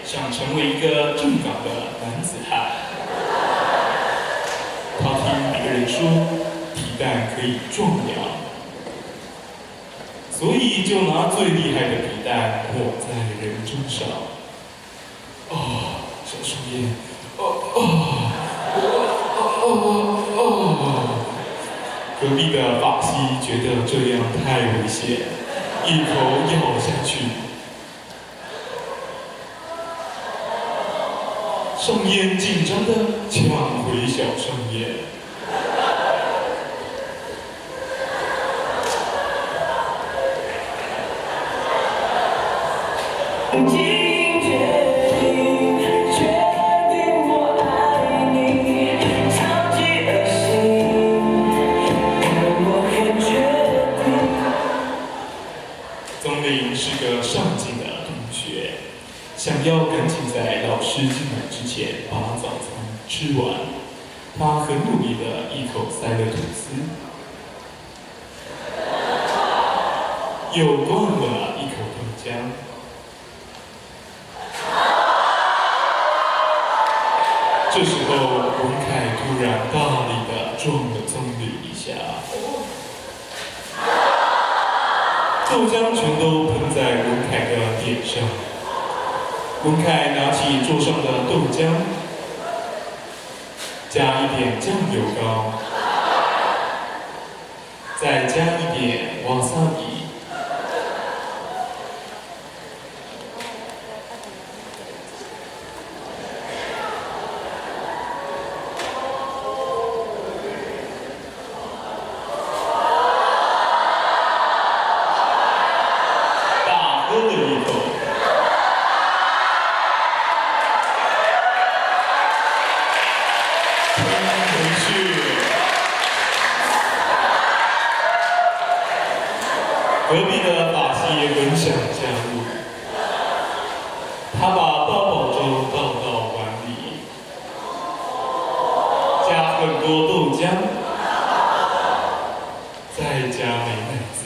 想成为一个正港的男子汉。他听别人说皮蛋可以壮阳，所以就拿最厉害的皮蛋抹在人身上。小树叶，隔壁的法西觉得这样太危险，一口咬下去。上烟紧张地抢回小上烟。宗麟是个上进的同学，想要赶紧在老师进来之前把早餐吃完。他很努力地一口塞了吐司，又灌了一口豆浆。这时候，文凯突然大力地撞了宗麟一下。豆浆全都喷在文凯的脸上。文凯拿起桌上的豆浆，加一点酱油膏，再加一点瓦萨比。喝了一口，喷回去。隔壁的法西很想加入，他把八宝粥倒到碗里，加很多豆浆，再加美乃滋。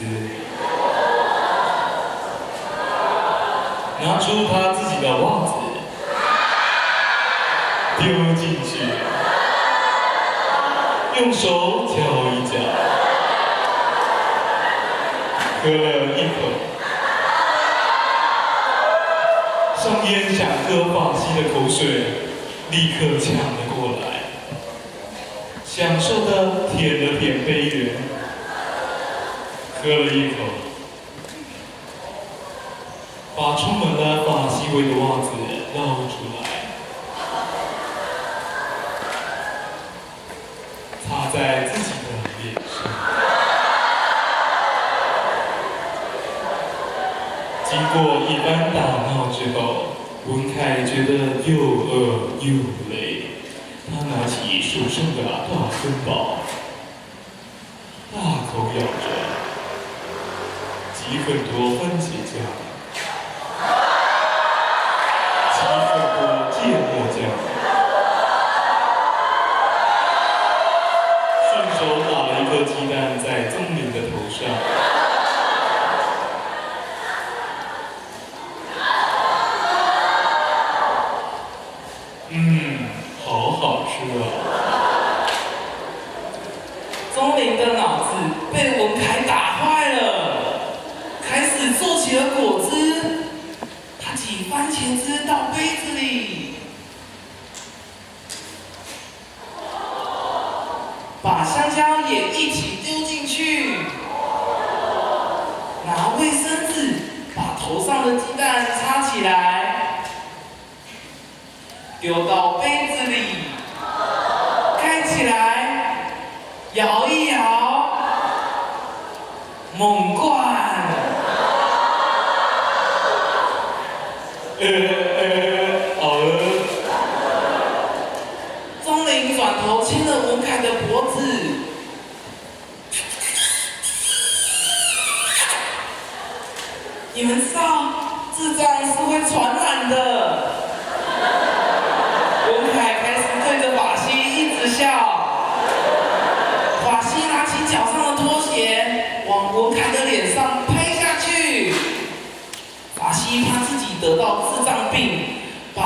拿出他自己的袜子，丢进去，用手搅一搅，喝了一口。上烟想喝法西的口水，立刻抢了过来，享受地舔了舔杯缘，喝了一口。把充满了法西味的袜子捞出来，擦在自己的脸上。经过一番打闹之后，文凯觉得又饿又累，他拿起手上的大芬堡，大口咬着，挤很多番茄酱。芥末酱，顺手打了一颗鸡蛋在宗麟的头上。好好吃啊！宗麟的脑子被文凯打坏了，开始做起了果汁。他挤番茄汁到杯子里，把香蕉也一起丢进去，拿卫生纸把头上的鸡蛋擦起来，丢到杯子里，盖起来，摇一摇，猛灌。宗麟转头亲了文凯的脖子，你们知道智障是会传染的。文凯开始对着法西一直笑，法西拿起脚上的拖鞋往文凯的脸上拍下去。法西怕自己得到智障病，把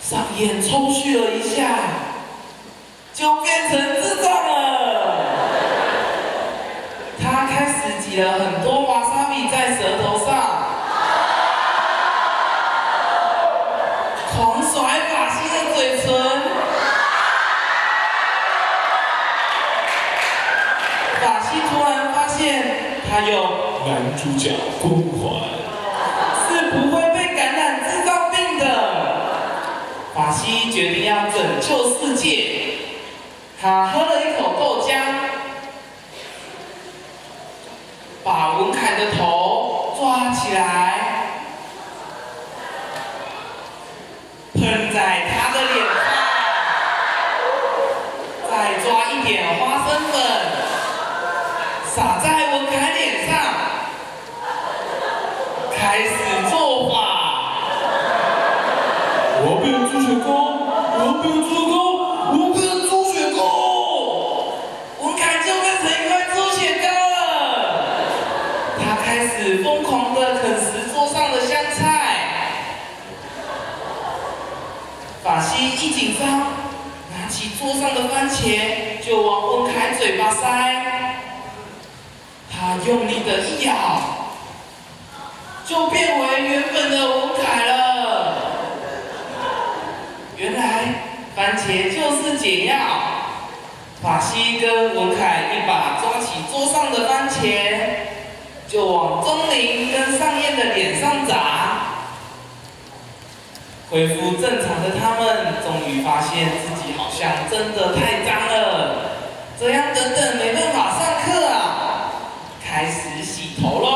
上眼抽搐了一下，就变成智障了。他开始挤了很多瓦萨比在舌头上，狂甩法西的嘴唇。法西突然发现，他有男主角光环，是不会被感染制造病的。法西决定要拯救世界。他喝了一口豆浆，把文凯的头抓起来，喷在他的脸上，再抓一点花生粉，撒在文凯脸上，开始做法。我要变猪血糕，我要变猪血糕，我要变猪血糕。文凯就变成一块猪血糕了。他开始疯狂地啃食桌上的香菜。法西一紧张，拿起桌上的番茄就往文凯嘴巴塞。他用力的一咬，就变为原本的文凯了。原来番茄就是解药。法西跟文凯一把抓起桌上的番茄，就往钟灵跟上燕的脸上砸。恢复正常的他们，终于发现自己好像真的太脏了，这样等等没办法上课啊！开始洗头喽。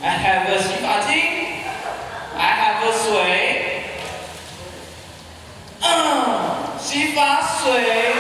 I have a 洗发精 ，I have a 水，洗发水。